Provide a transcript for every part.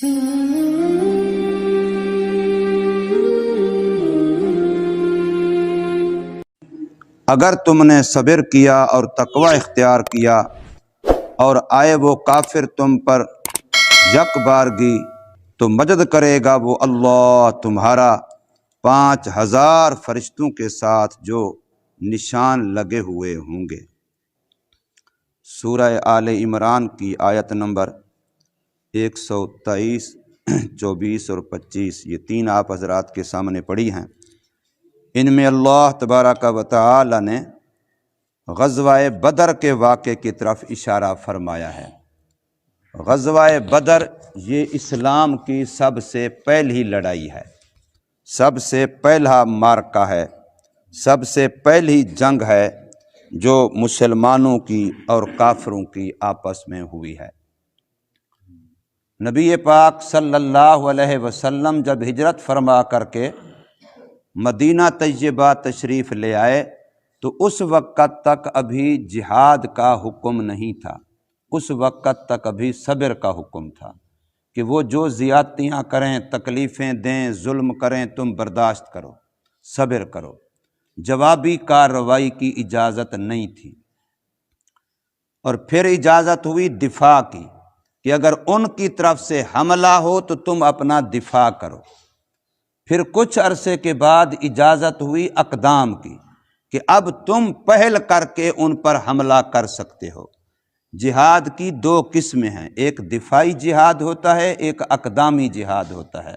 اگر تم نے صبر کیا اور تقوی اختیار کیا اور آئے وہ کافر تم پر یک بارگی تو مدد کرے گا وہ اللہ تمہارا 5000 فرشتوں کے ساتھ جو نشان لگے ہوئے ہوں گے۔ سورہ آل عمران کی آیت نمبر 123، 24 اور 25، یہ 3 آپ حضرات کے سامنے پڑھی ہیں۔ ان میں اللہ تبارک و تعالی نے غزوہ بدر کے واقعے کی طرف اشارہ فرمایا ہے۔ غزوہ بدر یہ اسلام کی سب سے پہلی لڑائی ہے، سب سے پہلا معرکہ ہے، سب سے پہلی جنگ ہے جو مسلمانوں کی اور کافروں کی آپس میں ہوئی ہے۔ نبی پاک صلی اللہ علیہ وسلم جب ہجرت فرما کر کے مدینہ طیبہ تشریف لے آئے تو اس وقت تک ابھی جہاد کا حکم نہیں تھا، اس وقت تک ابھی صبر کا حکم تھا کہ وہ جو زیادتیاں کریں، تکلیفیں دیں، ظلم کریں، تم برداشت کرو، صبر کرو۔ جوابی کارروائی کی اجازت نہیں تھی۔ اور پھر اجازت ہوئی دفاع کی کہ اگر ان کی طرف سے حملہ ہو تو تم اپنا دفاع کرو۔ پھر کچھ عرصے کے بعد اجازت ہوئی اقدام کی کہ اب تم پہل کر کے ان پر حملہ کر سکتے ہو۔ جہاد کی 2 قسمیں ہیں، ایک دفاعی جہاد ہوتا ہے، ایک اقدامی جہاد ہوتا ہے۔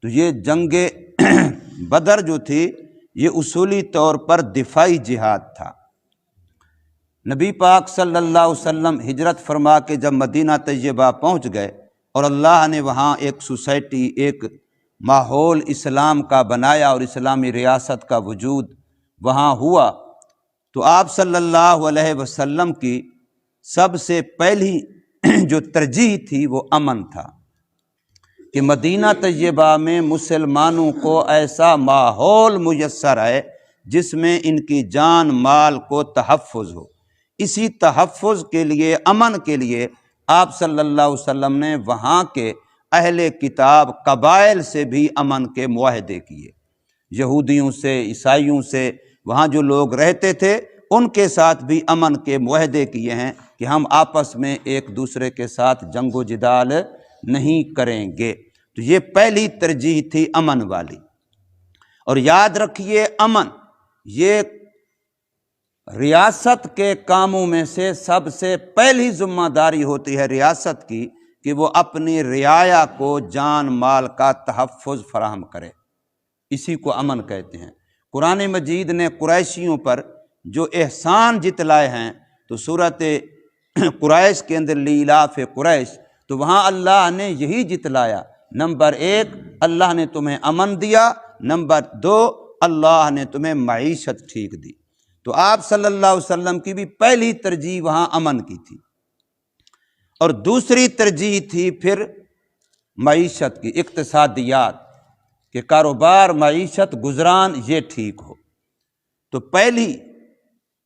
تو یہ جنگ بدر جو تھی یہ اصولی طور پر دفاعی جہاد تھا۔ نبی پاک صلی اللہ علیہ وسلم ہجرت فرما کے جب مدینہ طیبہ پہنچ گئے اور اللہ نے وہاں ایک سوسائٹی، ایک ماحول اسلام کا بنایا اور اسلامی ریاست کا وجود وہاں ہوا، تو آپ صلی اللہ علیہ وسلم کی سب سے پہلی جو ترجیح تھی وہ امن تھا کہ مدینہ طیبہ میں مسلمانوں کو ایسا ماحول میسر ہے جس میں ان کی جان مال کو تحفظ ہو۔ اسی تحفظ کے لیے، امن کے لیے آپ صلی اللہ علیہ وسلم نے وہاں کے اہل کتاب قبائل سے بھی امن کے معاہدے کیے، یہودیوں سے، عیسائیوں سے، وہاں جو لوگ رہتے تھے ان کے ساتھ بھی امن کے معاہدے کیے ہیں کہ ہم آپس میں ایک دوسرے کے ساتھ جنگ و جدال نہیں کریں گے۔ تو یہ پہلی ترجیح تھی امن والی۔ اور یاد رکھیے امن یہ ریاست کے کاموں میں سے سب سے پہلی ذمہ داری ہوتی ہے ریاست کی کہ وہ اپنی رعایا کو جان مال کا تحفظ فراہم کرے، اسی کو امن کہتے ہیں۔ قرآن مجید نے قریشیوں پر جو احسان جتلائے ہیں تو سورۃ قریش کے اندر لیلاف قریش، تو وہاں اللہ نے یہی جتلایا۔ نمبر 1 اللہ نے تمہیں امن دیا، نمبر 2 اللہ نے تمہیں معیشت ٹھیک دی۔ تو آپ صلی اللہ علیہ وسلم کی بھی پہلی ترجیح وہاں امن کی تھی، اور دوسری ترجیح تھی پھر معیشت کی، اقتصادیات، کہ کاروبار، معیشت، گزران یہ ٹھیک ہو۔ تو پہلی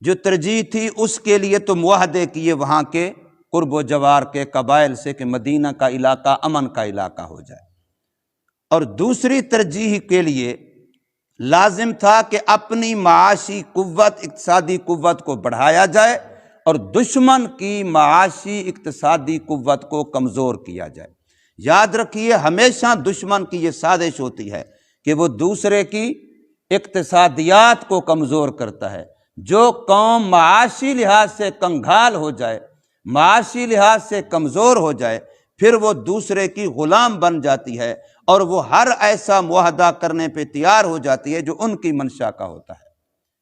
جو ترجیح تھی اس کے لیے تو معاہدے کیے وہاں کے قرب و جوار کے قبائل سے کہ مدینہ کا علاقہ امن کا علاقہ ہو جائے، اور دوسری ترجیح کے لیے لازم تھا کہ اپنی معاشی قوت، اقتصادی قوت کو بڑھایا جائے اور دشمن کی معاشی اقتصادی قوت کو کمزور کیا جائے۔ یاد رکھیے ہمیشہ دشمن کی یہ سازش ہوتی ہے کہ وہ دوسرے کی اقتصادیات کو کمزور کرتا ہے۔ جو قوم معاشی لحاظ سے کنگھال ہو جائے، معاشی لحاظ سے کمزور ہو جائے، پھر وہ دوسرے کی غلام بن جاتی ہے اور وہ ہر ایسا معاہدہ کرنے پہ تیار ہو جاتی ہے جو ان کی منشا کا ہوتا ہے۔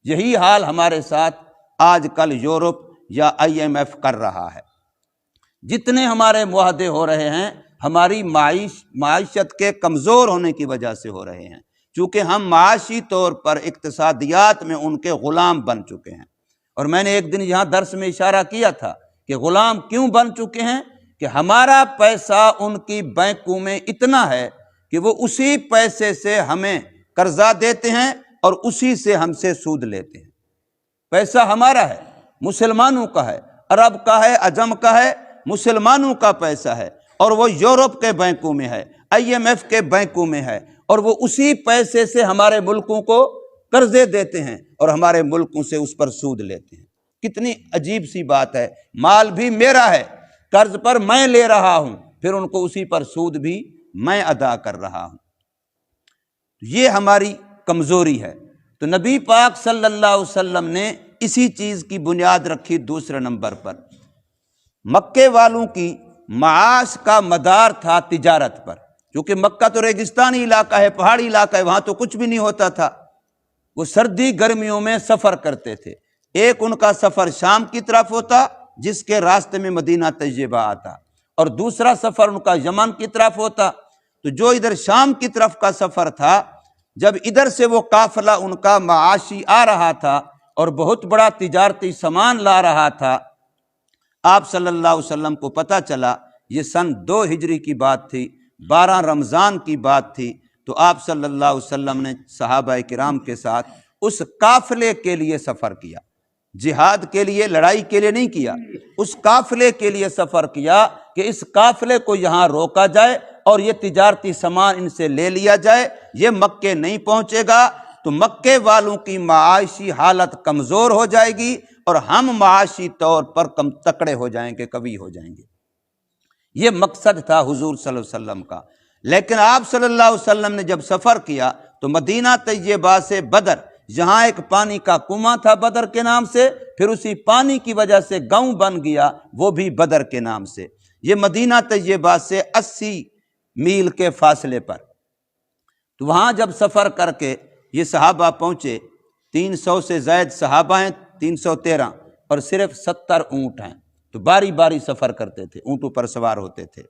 یہی حال ہمارے ساتھ آج کل یورپ یا IMF کر رہا ہے۔ جتنے ہمارے معاہدے ہو رہے ہیں ہماری معیشت کے کمزور ہونے کی وجہ سے ہو رہے ہیں، چونکہ ہم معاشی طور پر اقتصادیات میں ان کے غلام بن چکے ہیں۔ اور میں نے ایک دن یہاں درس میں اشارہ کیا تھا کہ غلام کیوں بن چکے ہیں، کہ ہمارا پیسہ ان کی بینکوں میں اتنا ہے کہ وہ اسی پیسے سے ہمیں قرضہ دیتے ہیں اور اسی سے ہم سے سود لیتے ہیں۔ پیسہ ہمارا ہے، مسلمانوں کا ہے، عرب کا ہے، عجم کا ہے، مسلمانوں کا پیسہ ہے، اور وہ یورپ کے بینکوں میں ہے، IMF کے بینکوں میں ہے، اور وہ اسی پیسے سے ہمارے ملکوں کو قرضے دیتے ہیں اور ہمارے ملکوں سے اس پر سود لیتے ہیں۔ کتنی عجیب سی بات ہے، مال بھی میرا ہے، قرض پر میں لے رہا ہوں، پھر ان کو اسی پر سود بھی میں ادا کر رہا ہوں۔ یہ ہماری کمزوری ہے۔ تو نبی پاک صلی اللہ علیہ وسلم نے اسی چیز کی بنیاد رکھی دوسرے نمبر پر۔ مکے والوں کی معاش کا مدار تھا تجارت پر، کیونکہ مکہ تو ریگستانی علاقہ ہے، پہاڑی علاقہ ہے، وہاں تو کچھ بھی نہیں ہوتا تھا۔ وہ سردی گرمیوں میں سفر کرتے تھے، ایک ان کا سفر شام کی طرف ہوتا جس کے راستے میں مدینہ طیبہ آتا، اور دوسرا سفر ان کا یمن کی طرف ہوتا۔ تو جو ادھر شام کی طرف کا سفر تھا، جب ادھر سے وہ قافلہ ان کا معاشی آ رہا تھا اور بہت بڑا تجارتی سامان لا رہا تھا، آپ صلی اللہ علیہ وسلم کو پتہ چلا، یہ سن 2 ہجری کی بات تھی، 12 رمضان کی بات تھی، تو آپ صلی اللہ علیہ وسلم نے صحابہ کرام کے ساتھ اس قافلے کے لیے سفر کیا، جہاد کے لیے، لڑائی کے لیے نہیں کیا، اس قافلے کے لیے سفر کیا کہ اس قافلے کو یہاں روکا جائے اور یہ تجارتی سامان ان سے لے لیا جائے، یہ مکے نہیں پہنچے گا تو مکے والوں کی معاشی حالت کمزور ہو جائے گی اور ہم معاشی طور پر کم تکڑے ہو جائیں گے، قوی ہو جائیں گے۔ یہ مقصد تھا حضور صلی اللہ علیہ وسلم کا۔ لیکن آپ صلی اللہ علیہ وسلم نے جب سفر کیا تو مدینہ طیبہ سے بدر، جہاں ایک پانی کا کنواں تھا بدر کے نام سے، پھر اسی پانی کی وجہ سے گاؤں بن گیا، وہ بھی بدر کے نام سے۔ یہ مدینہ طیبہ سے 80 میل کے فاصلے پر۔ تو وہاں جب سفر کر کے یہ صحابہ پہنچے، 300 سے زائد صحابہ ہیں، 313، اور صرف 70 اونٹ ہیں، تو باری باری سفر کرتے تھے، اونٹوں پر سوار ہوتے تھے۔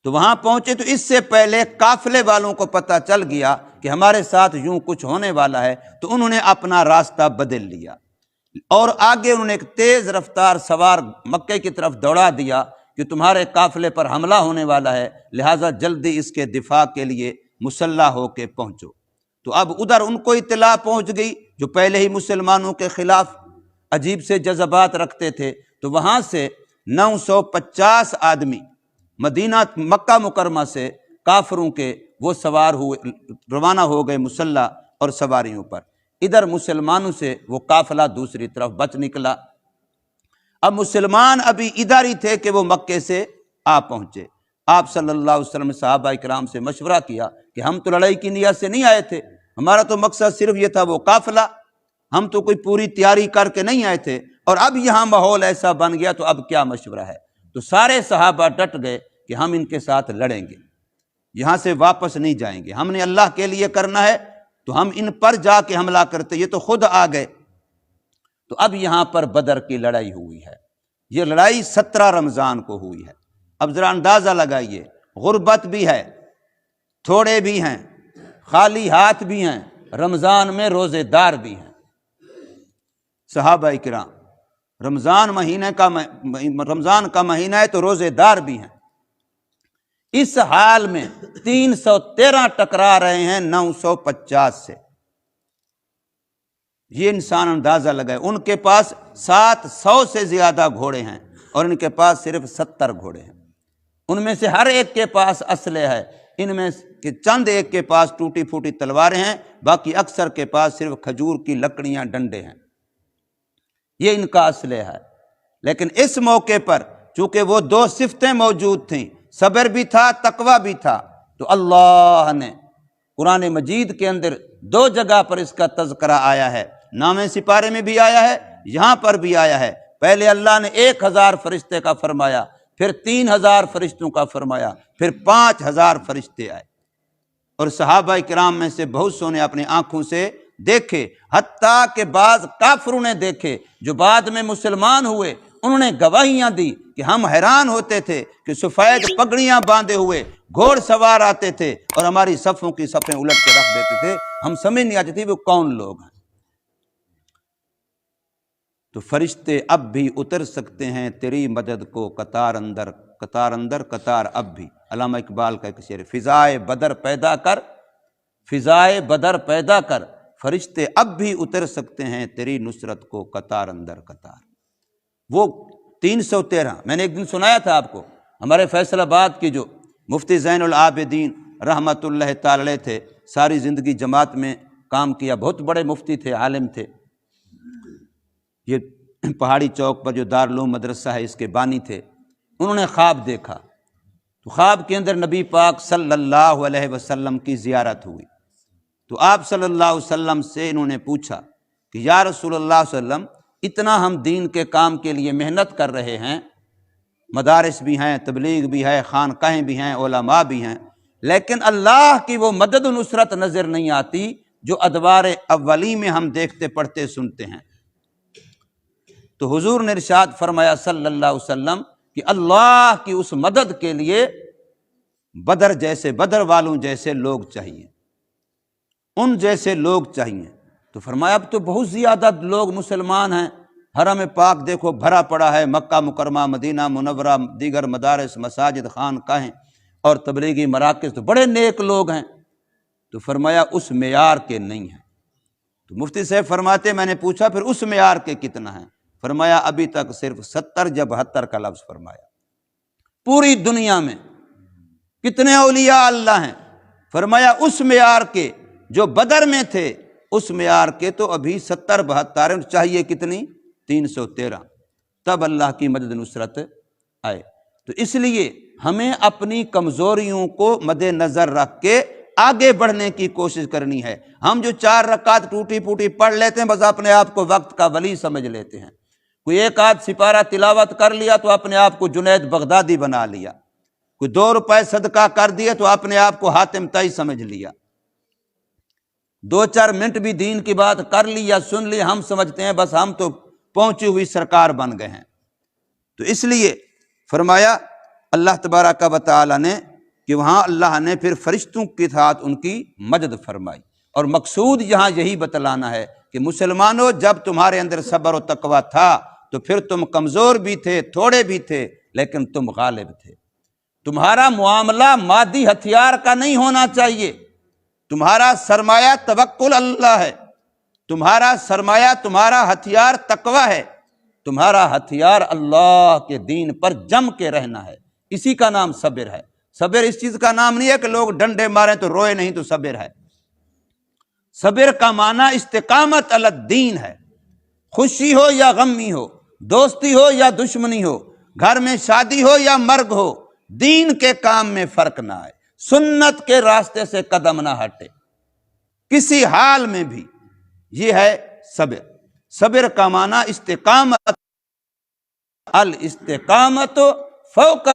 تو وہاں پہنچے تو اس سے پہلے قافلے والوں کو پتہ چل گیا کہ ہمارے ساتھ یوں کچھ ہونے والا ہے، تو انہوں نے اپنا راستہ بدل لیا اور آگے انہوں نے ایک تیز رفتار سوار مکے کی طرف دوڑا دیا کہ تمہارے قافلے پر حملہ ہونے والا ہے، لہٰذا جلدی اس کے دفاع کے لیے مسلح ہو کے پہنچو۔ تو اب ادھر ان کو اطلاع پہنچ گئی جو پہلے ہی مسلمانوں کے خلاف عجیب سے جذبات رکھتے تھے، تو وہاں سے 950 آدمی مدینہ مکہ مکرمہ سے کافروں کے وہ سوار ہوئے، روانہ ہو گئے مسلح اور سواریوں پر۔ ادھر مسلمانوں سے وہ قافلہ دوسری طرف بچ نکلا۔ اب مسلمان ابھی ادھر ہی تھے کہ وہ مکے سے آ پہنچے۔ آپ صلی اللہ علیہ وسلم نے صحابہ کرام سے مشورہ کیا کہ ہم تو لڑائی کی نیت سے نہیں آئے تھے، ہمارا تو مقصد صرف یہ تھا وہ قافلہ، ہم تو کوئی پوری تیاری کر کے نہیں آئے تھے، اور اب یہاں ماحول ایسا بن گیا تو اب کیا مشورہ ہے؟ تو سارے صحابہ ڈٹ گئے کہ ہم ان کے ساتھ لڑیں گے، یہاں سے واپس نہیں جائیں گے، ہم نے اللہ کے لیے کرنا ہے تو ہم ان پر جا کے حملہ کرتے، یہ تو خود آ گئے۔ تو اب یہاں پر بدر کی لڑائی ہوئی ہے، یہ لڑائی 17 رمضان کو ہوئی ہے۔ اب ذرا اندازہ لگائیے، غربت بھی ہے، تھوڑے بھی ہیں، خالی ہاتھ بھی ہیں، رمضان میں روزے دار بھی ہیں صحابہ کرام، رمضان کا مہینہ ہے تو روزے دار بھی ہیں۔ اس حال میں 313 ٹکرا رہے ہیں 950 سے۔ یہ انسان اندازہ لگائے، ان کے پاس 700 سے زیادہ گھوڑے ہیں اور ان کے پاس صرف 70 گھوڑے ہیں۔ ان میں سے ہر ایک کے پاس اسلحہ ہے، ان میں کہ چند ایک کے پاس ٹوٹی پھوٹی تلواریں ہیں، باقی اکثر کے پاس صرف کھجور کی لکڑیاں، ڈنڈے ہیں، یہ ان کا اسلحہ ہے۔ لیکن اس موقع پر چونکہ وہ 2 صفتیں موجود تھیں، صبر بھی تھا، تقوی بھی تھا، تو اللہ نے قرآن مجید کے اندر 2 جگہ پر اس کا تذکرہ آیا ہے، نامہ سپارے میں بھی آیا ہے، یہاں پر بھی آیا ہے۔ پہلے اللہ نے 1000 فرشتے کا فرمایا، پھر 3000 فرشتوں کا فرمایا، پھر 5000 فرشتے آئے، اور صحابہ کرام میں سے بہت سو نے اپنی آنکھوں سے دیکھے، حتیٰ کہ بعض کافروں نے دیکھے جو بعد میں مسلمان ہوئے، انہوں نے گواہیاں دی کہ ہم حیران ہوتے تھے کہ سفید پگڑیاں باندھے ہوئے گھوڑ سوار آتے تھے اور ہماری صفوں کی صفیں الٹ کے رکھ دیتے تھے، ہم سمجھ نہیں آتی تھی وہ کون لوگ ہیں۔ تو فرشتے اب بھی اتر سکتے ہیں تیری مدد کو، قطار اندر قطار اب بھی۔ علامہ اقبال کا ایک شعر، فضائے بدر پیدا کر، فضائے بدر پیدا کر، فرشتے اب بھی اتر سکتے ہیں تیری نصرت کو، قطار اندر قطار۔ وہ 313 میں نے ایک دن سنایا تھا آپ کو، ہمارے فیصل آباد کی جو مفتی زین العابدین رحمۃ اللہ تعالی علیہ تھے، ساری زندگی جماعت میں کام کیا، بہت بڑے مفتی تھے، عالم تھے، یہ پہاڑی چوک پر جو دارالعلوم مدرسہ ہے اس کے بانی تھے۔ انہوں نے خواب دیکھا، تو خواب کے اندر نبی پاک صلی اللہ علیہ وسلم کی زیارت ہوئی، تو آپ صلی اللہ علیہ وسلم سے انہوں نے پوچھا کہ یا رسول اللہ صلی اللہ علیہ وسلم، اتنا ہم دین کے کام کے لیے محنت کر رہے ہیں، مدارس بھی ہیں، تبلیغ بھی ہے، خانقاہیں بھی ہیں، علماء بھی ہیں، لیکن اللہ کی وہ مدد و نصرت نظر نہیں آتی جو ادوار اولی میں ہم دیکھتے پڑھتے سنتے ہیں۔ تو حضور نے ارشاد فرمایا صلی اللہ علیہ وسلم کہ اللہ کی اس مدد کے لیے بدر والوں جیسے لوگ چاہیے، ان جیسے لوگ چاہیے۔ تو فرمایا اب تو بہت زیادہ لوگ مسلمان ہیں، حرم پاک دیکھو بھرا پڑا ہے، مکہ مکرمہ، مدینہ منورہ، دیگر مدارس، مساجد، خانقاہیں اور تبلیغی مراکز، تو بڑے نیک لوگ ہیں۔ تو فرمایا اس معیار کے نہیں ہیں۔ تو مفتی صاحب فرماتے میں نے پوچھا پھر اس معیار کے کتنا ہیں؟ فرمایا ابھی تک صرف 70 یا 72 کا لفظ فرمایا۔ پوری دنیا میں کتنے اولیاء اللہ ہیں؟ فرمایا اس معیار کے جو بدر میں تھے، اس معیار کے تو ابھی 70-72 ہیں، چاہیے کتنی؟ 313، تب اللہ کی مدد نصرت آئے۔ تو اس لیے ہمیں اپنی کمزوریوں کو مد نظر رکھ کے آگے بڑھنے کی کوشش کرنی ہے۔ ہم جو 4 رکعت ٹوٹی پوٹی پڑھ لیتے ہیں، بس اپنے آپ کو وقت کا ولی سمجھ لیتے ہیں۔ کوئی ایک آدھ سپارہ تلاوت کر لیا تو اپنے آپ کو جنید بغدادی بنا لیا، کوئی 2 روپے صدقہ کر دیا تو اپنے آپ کو حاتم طائی سمجھ لیا، 2-4 منٹ بھی دین کی بات کر لی یا سن لی، ہم سمجھتے ہیں بس ہم تو پہنچی ہوئی سرکار بن گئے ہیں۔ تو اس لیے فرمایا اللہ تبارک و تعالی نے کہ وہاں اللہ نے پھر فرشتوں کے ساتھ ان کی مدد فرمائی، اور مقصود یہاں یہی بتلانا ہے کہ مسلمانوں، جب تمہارے اندر صبر و تقویٰ تھا تو پھر تم کمزور بھی تھے، تھوڑے بھی تھے، لیکن تم غالب تھے۔ تمہارا معاملہ مادی ہتھیار کا نہیں ہونا چاہیے، تمہارا سرمایہ توکل اللہ ہے، تمہارا سرمایہ، تمہارا ہتھیار تقویٰ ہے، تمہارا ہتھیار اللہ کے دین پر جم کے رہنا ہے، اسی کا نام صبر ہے۔ صبر اس چیز کا نام نہیں ہے کہ لوگ ڈنڈے ماریں تو روئے نہیں تو صبر ہے۔ صبر کا معنی استقامت علی الدین ہے، خوشی ہو یا غمی ہو، دوستی ہو یا دشمنی ہو، گھر میں شادی ہو یا مرگ ہو، دین کے کام میں فرق نہ آئے، سنت کے راستے سے قدم نہ ہٹے کسی حال میں بھی، یہ ہے صبر۔ صبر کا معنی استقامت، الاستقامت فوق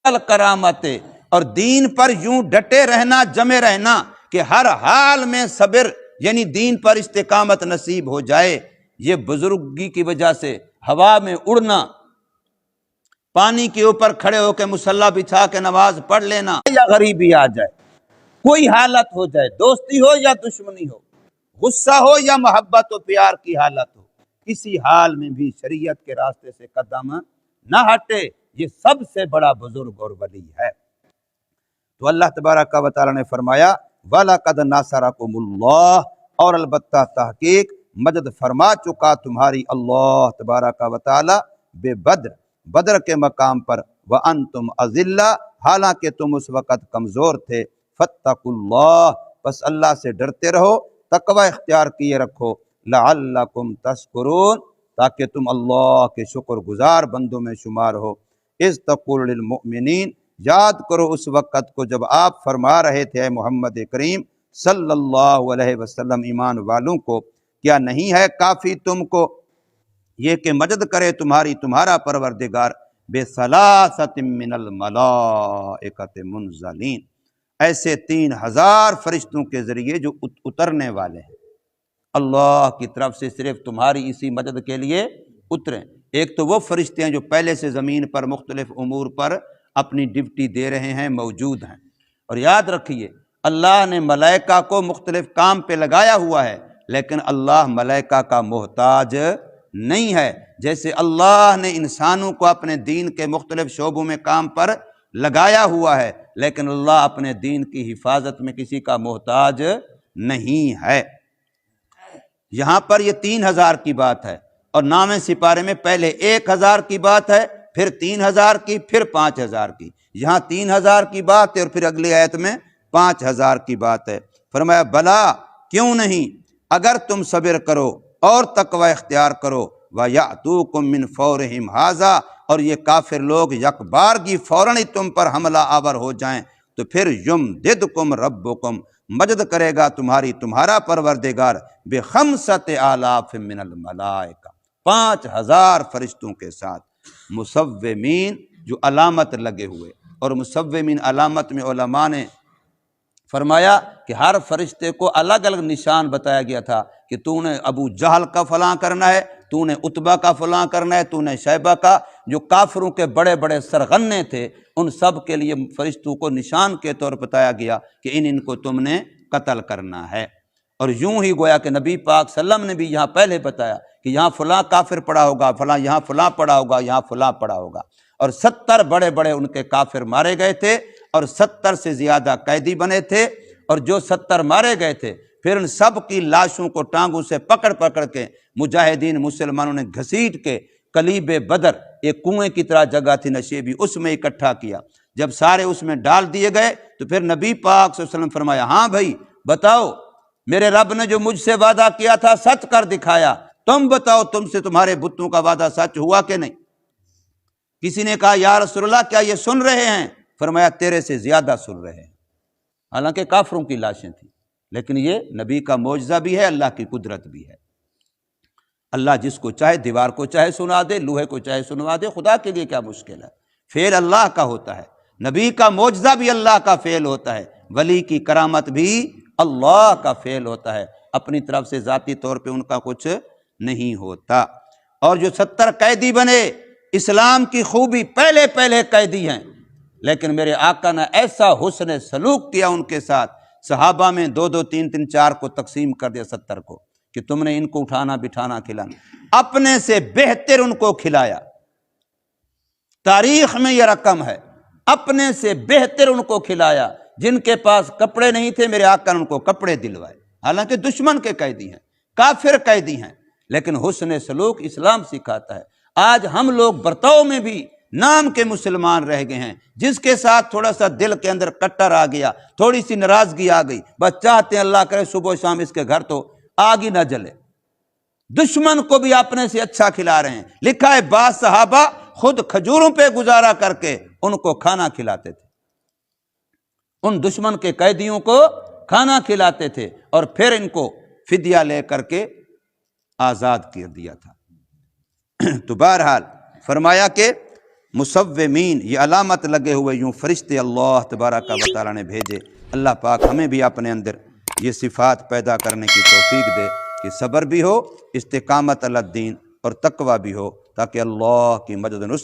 الکرامت، اور دین پر یوں ڈٹے رہنا، جمے رہنا کہ ہر حال میں صبر، یعنی دین پر استقامت نصیب ہو جائے۔ یہ بزرگی کی وجہ سے ہوا میں اڑنا، پانی کے اوپر کھڑے ہو کے مصلی بچھا کے نماز پڑھ لینا، یا غریبی آ جائے، کوئی حالت ہو جائے، دوستی ہو یا دشمنی ہو، غصہ ہو یا محبت و پیار کی حالت ہو، کسی حال میں بھی شریعت کے راستے سے قدم نہ ہٹے، یہ سب سے بڑا بزرگ اور ولی ہے۔ تو اللہ تبارک و تعالی نے فرمایا وَلَقَدْ نَصَرَكُمُ اللَّهُ، اور البتہ تحقیق مدد فرما چکا تمہاری اللہ تبارک و تعالی بے بدر کے مقام پر، وَأَنْتُمْ أَذِلَّةٌ، حالانکہ تم اس وقت کمزور تھے، فَاتَّقُوا اللَّهَ، بس اللہ سے ڈرتے رہو، تقوی اختیار کیے رکھو، لَعَلَّكُمْ تَشْكُرُونَ، تاکہ تم اللہ کے شکر گزار بندوں میں شمار ہو۔ اِذْ تَقُولُ لِلْمُؤْمِنِينَ، یاد کرو اس وقت کو جب آپ فرما رہے تھے اے محمد کریم صلی اللہ علیہ وسلم ایمان والوں کو، کیا نہیں ہے کافی تم کو یہ کہ مدد کرے تمہارا پروردگار بِثَلَاثَةٍ مِّنَ الْمَلَائِكَةِ مُنزَلِينَ، ایسے 3000 فرشتوں کے ذریعے جو اترنے والے ہیں اللہ کی طرف سے، صرف تمہاری اسی مدد کے لیے اتریں۔ ایک تو وہ فرشتے ہیں جو پہلے سے زمین پر مختلف امور پر اپنی ڈیوٹی دے رہے ہیں، موجود ہیں، اور یاد رکھیے اللہ نے ملائکہ کو مختلف کام پہ لگایا ہوا ہے، لیکن اللہ ملائکہ کا محتاج نہیں ہے۔ جیسے اللہ نے انسانوں کو اپنے دین کے مختلف شعبوں میں کام پر لگایا ہوا ہے، لیکن اللہ اپنے دین کی حفاظت میں کسی کا محتاج نہیں ہے۔ یہاں پر یہ 3000 کی بات ہے، اور نام سپارے میں پہلے 1000 کی بات ہے، پھر 3000 کی، پھر 5000 کی. یہاں 3000 کی بات ہے اور پھر اگلی آیت میں 5000 کی بات ہے. فرمایا بلا کیوں نہیں، اگر تم صبر کرو اور تقوی اختیار کرو، وَيَأْتُوكُم مِّن فَوْرِهِمْ هَٰذَا، اور یہ کافر لوگ یک بارگی فوراً ہی تم پر حملہ آور ہو جائیں، تو پھر یمددکم ربکم، مدد کرے گا تمہارا پروردگار بخمسۃ آلاف من الملائکہ، 5000 فرشتوں کے ساتھ، مصومین جو علامت لگے ہوئے. اور مصومین علامت میں علماء نے فرمایا کہ ہر فرشتے کو الگ الگ نشان بتایا گیا تھا کہ تو نے ابو جہل کا فلاں کرنا ہے، تو نے عتبہ کا فلاں کرنا ہے، تو نے شیبہ کا. جو کافروں کے بڑے بڑے سرغنے تھے ان سب کے لیے فرشتوں کو نشان کے طور پر بتایا گیا کہ ان کو تم نے قتل کرنا ہے. اور یوں ہی گویا کہ نبی پاک صلی اللہ علیہ وسلم نے بھی یہاں پہلے بتایا کہ یہاں فلاں کافر پڑا ہوگا، فلاں یہاں فلاں پڑا ہوگا، یہاں فلاں پڑا ہوگا. اور 70 بڑے بڑے ان کے کافر مارے گئے تھے اور 70 سے زیادہ قیدی بنے تھے. اور جو 70 مارے گئے تھے پھر ان سب کی لاشوں کو ٹانگوں سے پکڑ پکڑ کے مجاہدین مسلمانوں نے گھسیٹ کے قلیب بدر، ایک کنویں کی طرح جگہ تھی نشیبی، اس میں اکٹھا کیا. جب سارے اس میں ڈال دیے گئے تو پھر نبی پاک صلی اللہ علیہ وسلم فرمایا ہاں بھائی بتاؤ، میرے رب نے جو مجھ سے وعدہ کیا تھا سچ کر دکھایا، تم بتاؤ تم سے تمہارے بتوں کا وعدہ سچ ہوا کہ نہیں؟ کسی نے کہا یا رسول اللہ کیا یہ سن رہے ہیں؟ فرمایا تیرے سے زیادہ سن رہے ہیں. حالانکہ کافروں کی لاشیں تھیں، لیکن یہ نبی کا معجزہ بھی ہے، اللہ کی قدرت بھی ہے. اللہ جس کو چاہے دیوار کو چاہے سنا دے، لوہے کو چاہے سنوا دے، خدا کے لیے کیا مشکل ہے؟ فعل اللہ کا ہوتا ہے. نبی کا معجزہ بھی اللہ کا فعل ہوتا ہے، ولی کی کرامت بھی اللہ کا فعل ہوتا ہے، اپنی طرف سے ذاتی طور پہ ان کا کچھ نہیں ہوتا. اور جو 70 قیدی بنے، اسلام کی خوبی پہلے پہلے قیدی ہیں، لیکن میرے آقا نے ایسا حسن سلوک کیا ان کے ساتھ، صحابہ میں 2 2 3 3 4 کو تقسیم کر دیا 70 کو کہ تم نے ان کو اٹھانا بٹھانا کھلانا، اپنے سے بہتر ان کو کھلایا. تاریخ میں یہ رقم ہے، اپنے سے بہتر ان کو کھلایا. جن کے پاس کپڑے نہیں تھے میرے آقا نے ان کو کپڑے دلوائے، حالانکہ دشمن کے قیدی ہیں، کافر قیدی ہیں، لیکن حسن سلوک اسلام سکھاتا ہے. آج ہم لوگ برتاؤ میں بھی نام کے مسلمان رہ گئے ہیں، جس کے ساتھ تھوڑا سا دل کے اندر کٹر آ گیا، تھوڑی سی ناراضگی آ گئی، بس چاہتے ہیں اللہ کرے صبح شام اس کے گھر تو آگ ہی نہ جلے. دشمن کو بھی اپنے سے اچھا کھلا رہے ہیں. لکھا ہے بعض صحابہ خود کھجوروں پہ گزارا کر کے ان کو کھانا کھلاتے تھے، ان دشمن کے قیدیوں کو کھانا کھلاتے تھے اور پھر ان کو فدیہ لے کر کے آزاد کر دیا تھا. تو بہرحال فرمایا کہ مصومین، یہ علامت لگے ہوئے یوں فرشتے اللہ تبارک و تعالیٰ نے بھیجے. اللہ پاک ہمیں بھی اپنے اندر یہ صفات پیدا کرنے کی توفیق دے کہ صبر بھی ہو، استقامت علی الدین اور تقوی بھی ہو، تاکہ اللہ کی مدد نصرت